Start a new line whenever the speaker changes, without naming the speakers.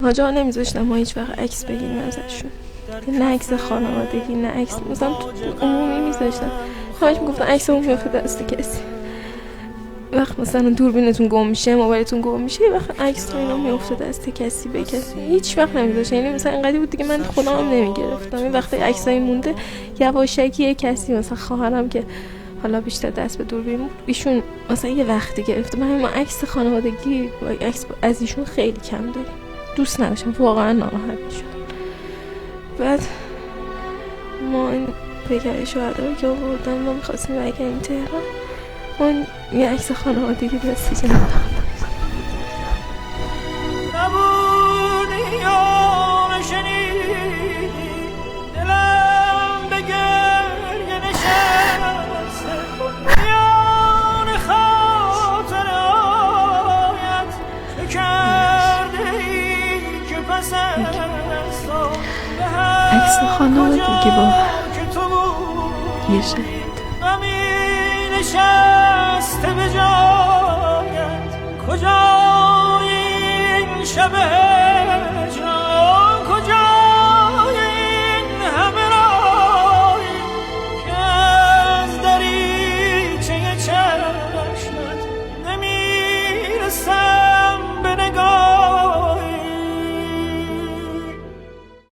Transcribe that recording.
آجا نمیذاشتم ما هیچ وقت عکس بگیریم ازشون، نه عکس خانوادگی نه عکس مثلا تو عمومی میذاشتم. همش میگفتن عکس اون میفته دست کسی. وقت مثلا دوربینتون گم میشه، موبایلتون گم میشه، وقت عکس تو اینا میفته دست کسی به کسی، هیچ وقت نمیذاشتم. یعنی مثلا اینقدر بود دیگه من خودم نمیگرفتم. این وقتی عکسای مونده یواشکی یه کسی مثلا خواهرم که حالا بیشتر دست به دوربین بود، ایشون مثلا یه وقتی گرفته. من عکس خانوادگی و عکس از ایشون خیلی کم داریم. دوست نداشتم، واقعا ناراحت میشدم. بعد ما این پیکر شهدا رو که آوردن ما میخواستیم برگردیم تهران، من یه عکس خانوادگی دستی جنبه عکس خانوادگی با یه شهید. نشسته به جایت کجا این شب